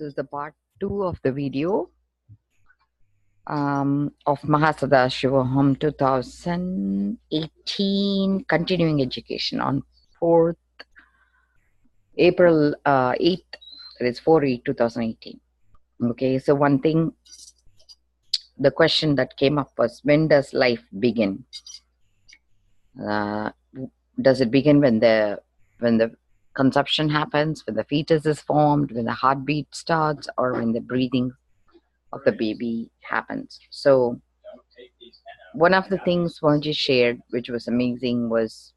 This is the part 2 of the video of Mahasadashivoham 2018 continuing education on 4th April 8th, that is 4/8/2018. Okay, so one thing, the question that came up was, when does life begin? Does it begin when the conception happens, when the fetus is formed, when the heartbeat starts, or when the breathing of the baby happens? So one of the things Swamiji shared, which was amazing, was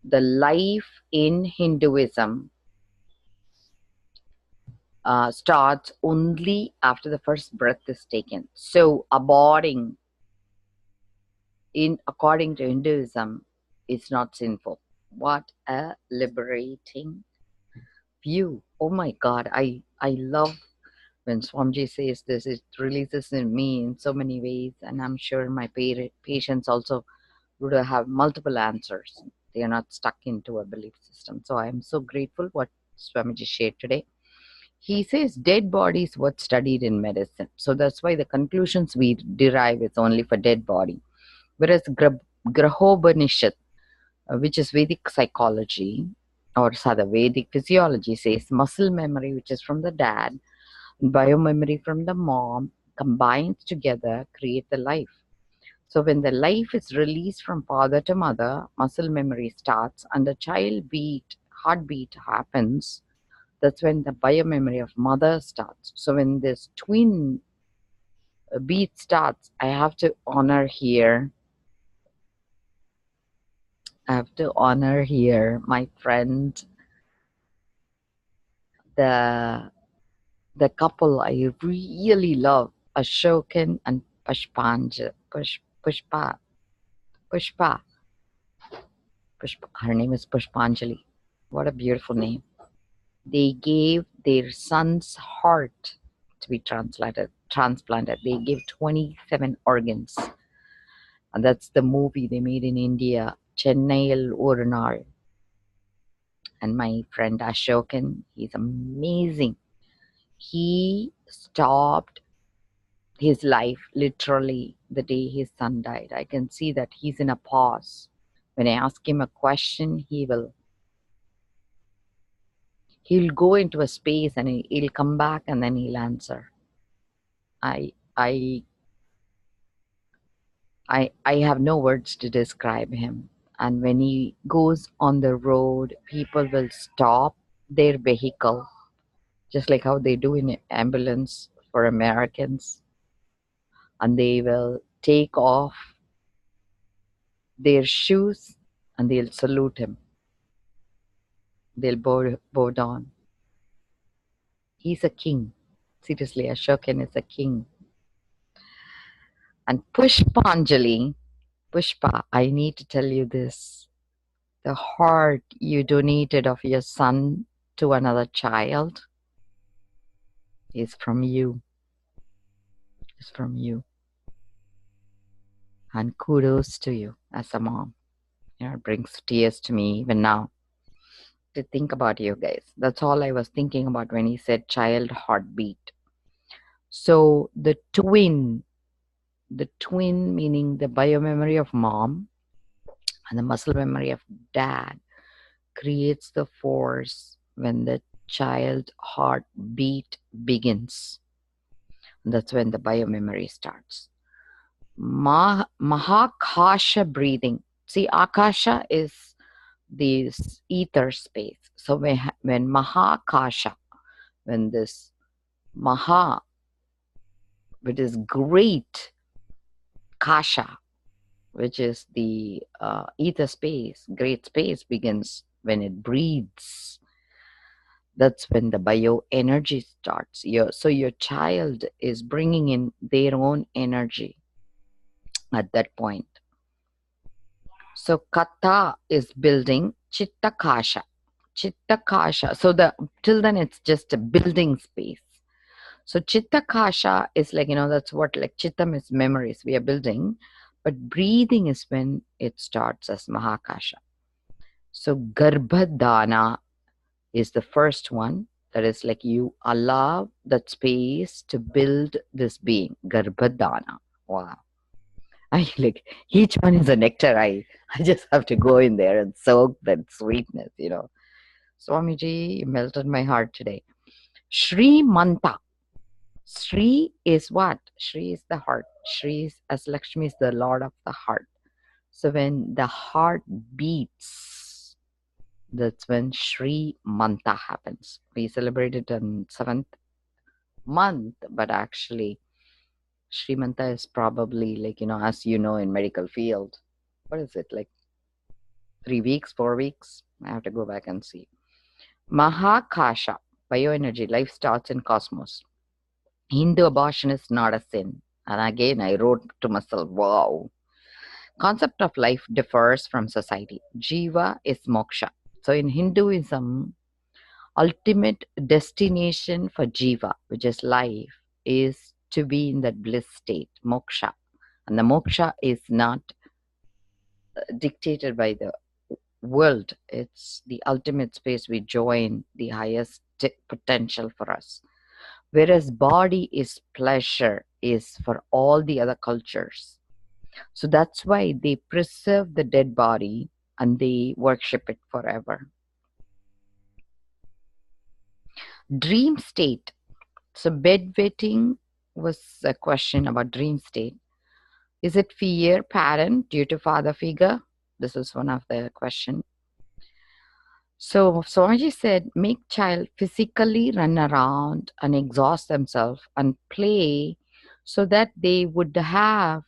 the life in Hinduism starts only after the first breath is taken. So aborting, according to Hinduism, is not sinful. What a liberating view. Oh my God, I love when Swamiji says this. It releases in me in so many ways, and I'm sure my patients also would have multiple answers. They are not stuck into a belief system. So I am so grateful what Swamiji shared today. He says dead body is what's studied in medicine. So that's why the conclusions we derive is only for dead body. Whereas Grahopanishad, which is Vedic psychology, or rather Vedic physiology, says muscle memory, which is from the dad, and biomemory from the mom, combined together create the life. So when the life is released from father to mother, muscle memory starts and the heartbeat happens. That's when the biomemory of mother starts. So when this twin beat starts, I have to honor here my friend, the couple I really love, Ashokan and Pushpa. Her name is Pushpanjali. What a beautiful name. They gave their son's heart to be transplanted. They gave 27 organs. And that's the movie they made in India, Chennai Oru Naal. And my friend Ashokan, he's amazing. He stopped his life literally the day his son died. I can see that he's in a pause. When I ask him a question, he'll go into a space and he'll come back and then he'll answer. I have no words to describe him. And when he goes on the road, people will stop their vehicle, just like how they do in an ambulance for Americans, and they will take off their shoes and they'll salute him. They'll bow down. He's a king. Seriously, Ashokan is a king. And Pushpanjali, Pushpa, I need to tell you this. The heart you donated of your son to another child is from you. It's from you. And kudos to you as a mom. It brings tears to me even now to think about you guys. That's all I was thinking about when he said child heartbeat. So the twin meaning the biomemory of mom and the muscle memory of dad, creates the force when the child heartbeat begins. That's when the biomemory starts. Mahakasha breathing. See, Akasha is this ether space. So when Mahakasha, when this Maha, which is great, Kasha, which is the ether space, great space, begins when it breathes. That's when the bioenergy starts. So your child is bringing in their own energy at that point. So Kata is building Chitta Kasha. So till then it's just a building space. So Chitta Kasha is like, that's what, like Chittam is memories we are building, but breathing is when it starts as Mahakasha. So Garbhadana is the first one. That is like you allow that space to build this being, Garbhadana. Wow. I like each one is a nectar. I just have to go in there and soak that sweetness. Swamiji, you melted my heart today. Shri Manta. Shri is what? Shri is the heart. Shri is, as Lakshmi is the Lord of the heart. So when the heart beats, that's when Shri Manta happens. We celebrate it on 7th month, but actually Shri Manta is probably like, as you know, in medical field, what is it, like 3 weeks, 4 weeks? I have to go back and see. Mahakasha, bioenergy, life starts in cosmos. Hindu abortion is not a sin. And again, I wrote to myself, wow. Concept of life differs from society. Jiva is moksha. So in Hinduism, ultimate destination for jiva, which is life, is to be in that bliss state, moksha. And the moksha is not dictated by the world. It's the ultimate space we join, the highest potential for us. Whereas body is pleasure is for all the other cultures. So that's why they preserve the dead body and they worship it forever. Dream state. So bedwetting was a question about dream state. Is it fear parent due to father figure? This is one of the questions. So Swamiji said, make child physically run around and exhaust themselves and play so that they would have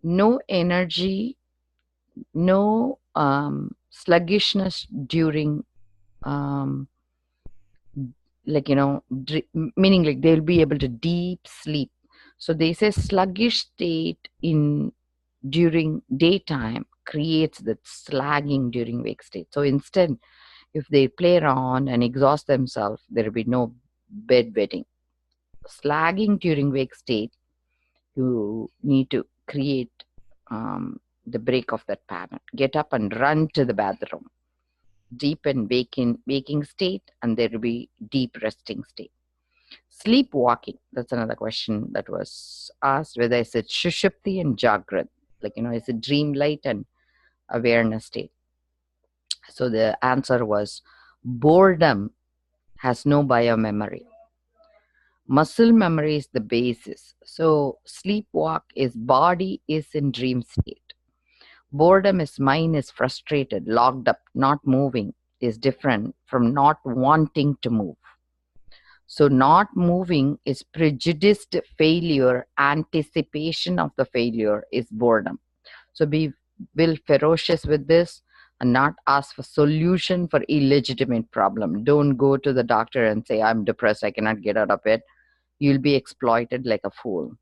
no energy, no sluggishness during, meaning like they'll be able to deep sleep. So they say sluggish state during daytime creates that slagging during wake state. So instead, if they play around and exhaust themselves, there will be no bedwetting. Slagging during wake state, you need to create the break of that pattern. Get up and run to the bathroom. Deep and waking state, and there will be deep resting state. Sleepwalking, that's another question that was asked, whether it's a Shushupti and Jagrat, it's a dream light and awareness state. So the answer was boredom has no biomemory. Muscle memory is the basis. So sleepwalk is body is in dream state. Boredom is mind is frustrated, locked up, not moving is different from not wanting to move. So not moving is prejudiced failure, anticipation of the failure is boredom. So be ferocious with this and not ask for solution for illegitimate problem. Don't go to the doctor and say, I'm depressed, I cannot get out of it. You'll be exploited like a fool.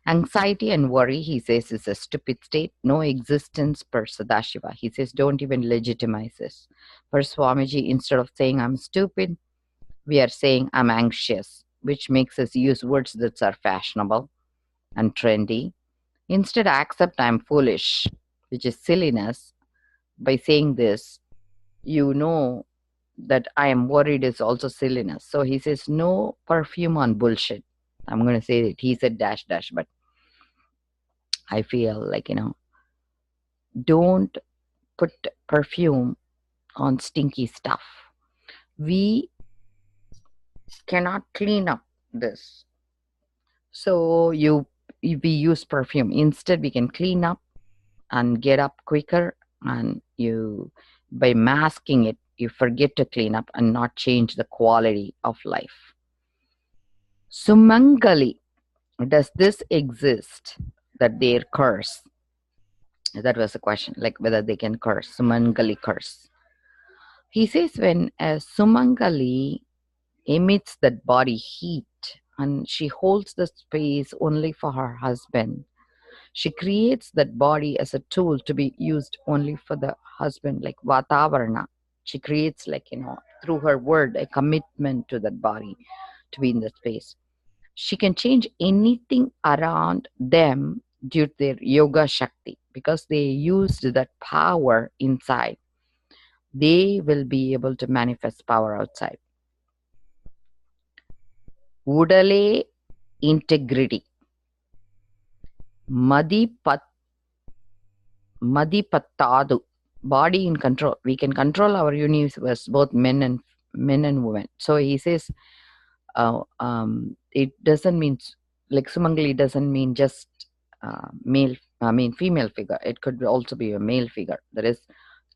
Anxiety and worry, he says, is a stupid state. No existence per Sadashiva. He says, don't even legitimize this. For Swamiji, instead of saying, I'm stupid, we are saying, I'm anxious, which makes us use words that are fashionable and trendy. Instead, accept I'm foolish, which is silliness. By saying this, you know that I am worried is also silliness. So he says, no perfume on bullshit. I'm going to say it. He said dash dash, but I feel like, don't put perfume on stinky stuff. We cannot clean up this. So we use perfume. Instead, we can clean up and get up quicker, and by masking it, you forget to clean up and not change the quality of life. Sumangali, does this exist that they curse? That was the question, like whether they can curse. Sumangali curse. He says when a Sumangali emits that body heat and she holds the space only for her husband, she creates that body as a tool to be used only for the husband, like Vatavarna. She creates, through her word, a commitment to that body to be in that space. She can change anything around them due to their yoga shakti because they used that power inside. they will be able to manifest power outside. Udale integrity. Madipattadu. Body in control. We can control our universe, both men and women. So he says, it doesn't mean like Sumangali doesn't mean just female figure. It could also be a male figure. That is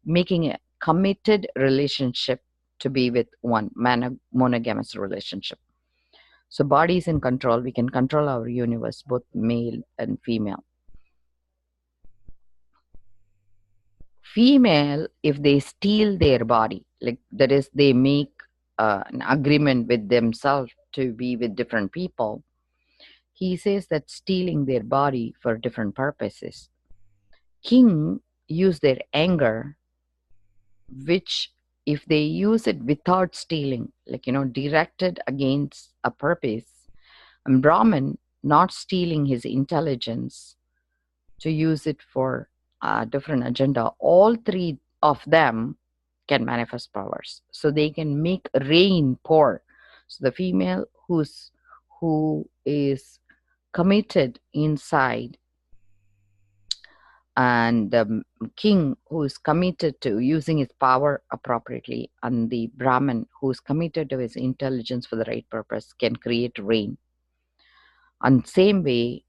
making a committed relationship to be with one monogamous relationship. So body is in control. We can control our universe, both male and female. Female, if they steal their body, like that is, they make an agreement with themselves to be with different people. He says that stealing their body for different purposes. King use their anger, which if they use it without stealing, like, directed against a purpose, and Brahman not stealing his intelligence to use it for a different agenda, all three of them can manifest powers. So they can make rain pour. So the female who is committed inside, and the king who is committed to using his power appropriately, and the Brahmin who is committed to his intelligence for the right purpose, can create rain. And same way,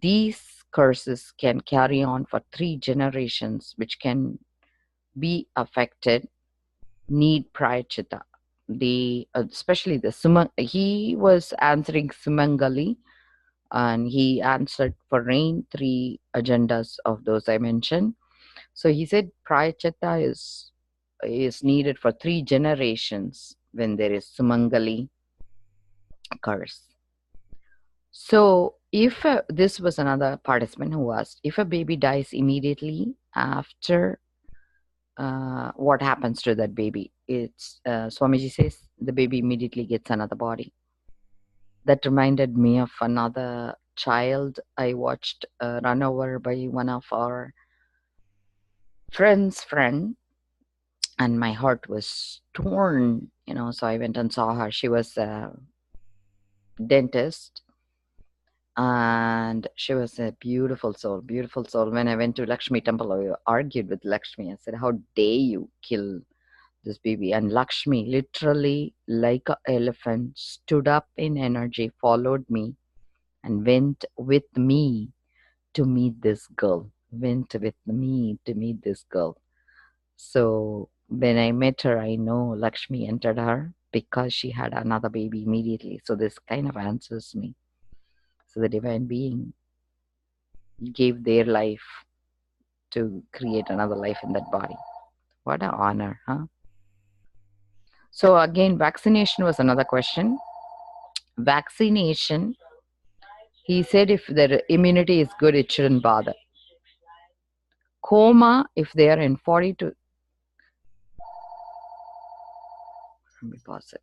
these curses can carry on for 3 generations, which can be affected, need prayachita. Especially he was answering Sumangali, and he answered for rain 3 agendas of those I mentioned. So he said prayachita is needed for 3 generations when there is Sumangali curse. So if this was another participant who asked, if a baby dies immediately after, what happens to that baby? It's Swamiji says the baby immediately gets another body. That reminded me of another child I watched run over by one of our friend, and my heart was torn, so I went and saw her. She was a dentist, and she was a beautiful soul. When I went to Lakshmi temple, I argued with Lakshmi. I said, how dare you kill this baby? And Lakshmi, literally like an elephant, stood up in energy, followed me, and went with me to meet this girl. So when I met her, I know Lakshmi entered her because she had another baby immediately. So this kind of answers me. So the divine being gave their life to create another life in that body. What an honor, huh? So again, vaccination was another question. Vaccination, he said if their immunity is good, it shouldn't bother. Coma, if they are in 40 to... Let me pause it.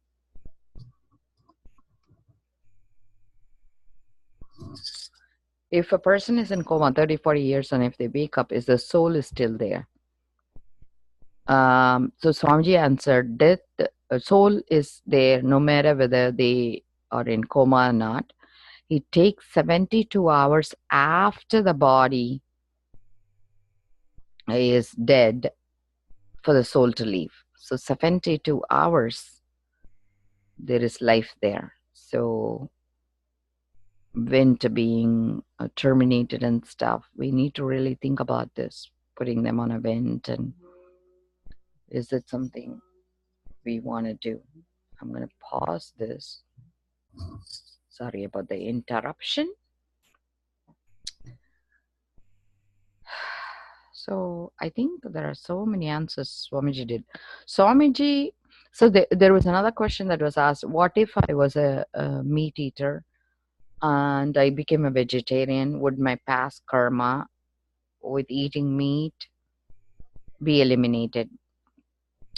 If a person is in coma 30, 40 years, and if they wake up, is the soul is still there? So Swamiji answered, death, soul is there no matter whether they are in coma or not. It takes 72 hours after the body is dead for the soul to leave. So 72 hours, there is life there. So when to being terminated and stuff, we need to really think about this, putting them on a vent, and is it something we want to do? I'm going to pause this. Sorry about the interruption. So I think there are so many answers Swamiji did. Swamiji, so there was another question that was asked, what if I was a meat eater and I became a vegetarian? Would my past karma with eating meat be eliminated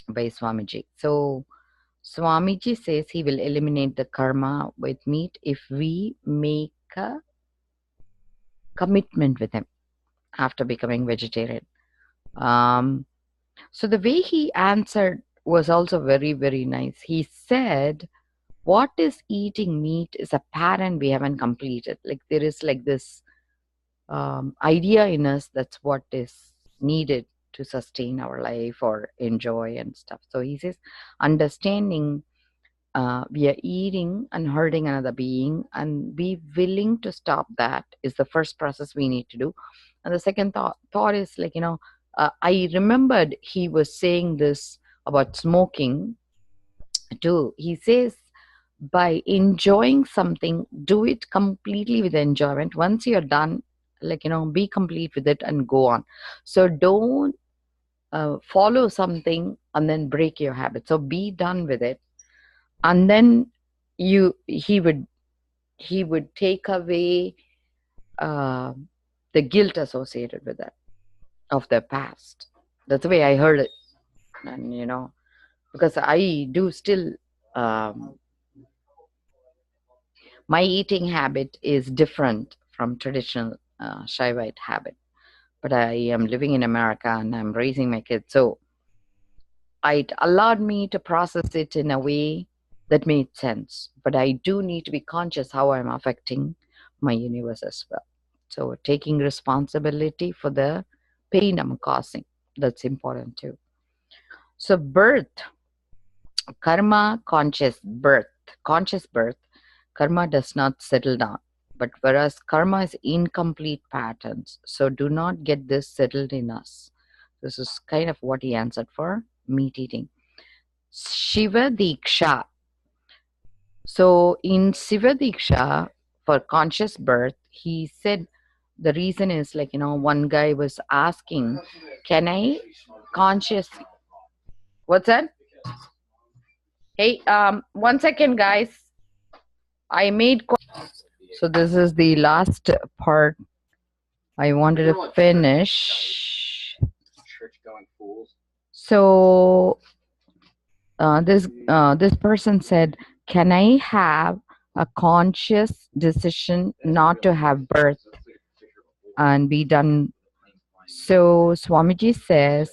by Swamiji? So Swamiji says he will eliminate the karma with meat if we make a commitment with him after becoming vegetarian. So the way he answered was also very, very nice. He said, what is eating meat is a pattern we haven't completed. Like there is like this idea in us that's what is needed to sustain our life or enjoy and stuff. So he says, understanding we are eating and hurting another being and be willing to stop that is the first process we need to do. And the second thought is like, I remembered he was saying this about smoking too. He says, by enjoying something, do it completely with enjoyment. Once you're done, like, be complete with it and go on. So don't follow something and then break your habit. So be done with it. And then he would take away uh, the guilt associated with that of the past. That's the way I heard it. And because I do still my eating habit is different from traditional Shaivite habit, but I am living in America and I'm raising my kids, so it allowed me to process it in a way that made sense. But I do need to be conscious how I'm affecting my universe as well. So taking responsibility for the pain I'm causing, that's important too. So birth, karma, conscious birth, karma does not settle down. But whereas karma is incomplete patterns, so do not get this settled in us. This is kind of what he answered for meat eating. Shiva Diksha. So in Shiva Diksha, for conscious birth, he said the reason is like, one guy was asking, can I conscious, what's that? Hey, 1 second, guys. I made, so this is the last part I wanted to finish. So this person said, can I have a conscious decision not to have birth and be done? So Swamiji says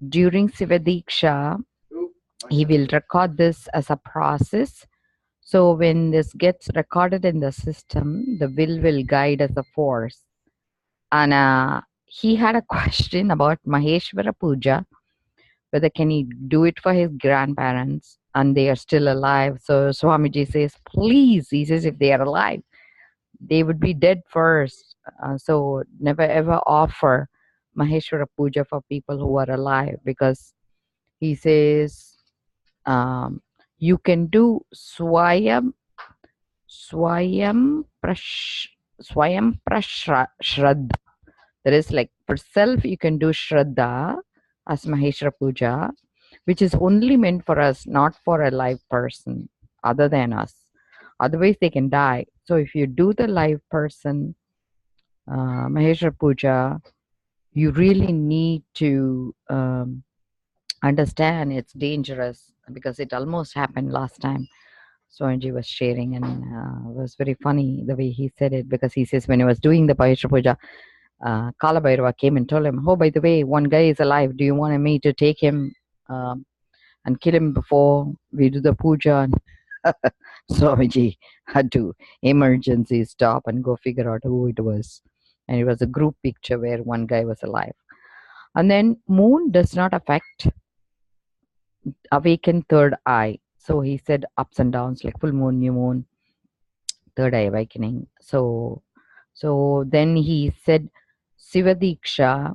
during Siva Diksha, he will record this as a process. So when this gets recorded in the system, the will guide as a force. And he had a question about Maheshwara Puja, whether can he do it for his grandparents and they are still alive. So Swamiji says, please, he says, if they are alive, they would be dead first. So never ever offer Maheshwara Puja for people who are alive, because he says you can do swayam prashraddha. That is like for self, you can do shraddha as Maheshwara Puja, which is only meant for us, not for a live person other than us. Otherwise, they can die. So if you do the live person Maheshwara Puja, you really need to understand it's dangerous, because it almost happened last time. Soanji was sharing, and it was very funny the way he said it, because he says when he was doing the Maheshwara Puja, Kala Bhairava came and told him, oh, by the way, one guy is alive. Do you want me to take him and kill him before we do the puja? Swamiji had to emergency stop and go figure out who it was. And it was a group picture where one guy was alive. And then moon does not affect awaken third eye. So he said ups and downs like full moon, new moon, third eye awakening. So then he said Siva Diksha,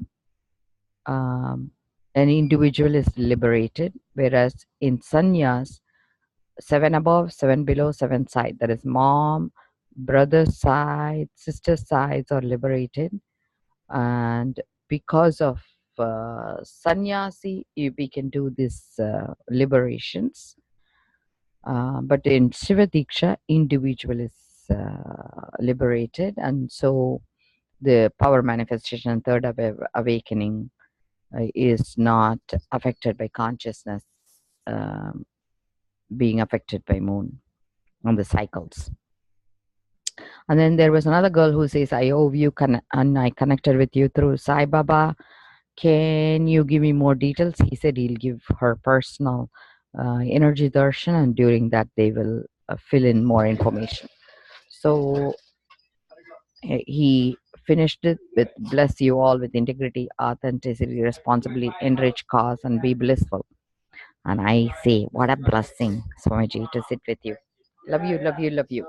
an individual is liberated, whereas in sannyas, 7 above, 7 below, 7 side, that is mom, brother side, sister sides are liberated. And because of sannyasi, we can do these liberations. But in Shiva Diksha, individual is liberated, and so the power manifestation and third awakening is not affected by consciousness being affected by moon on the cycles. And then there was another girl who says, I owe you, and I connected with you through Sai Baba. can you give me more details? He said he'll give her personal energy darshan, and during that they will fill in more information. So he finished it with bless you all with integrity, authenticity, responsibility, enrich cause, and be blissful. And I say, what a blessing, Swamiji, to sit with you. Love you, love you, love you.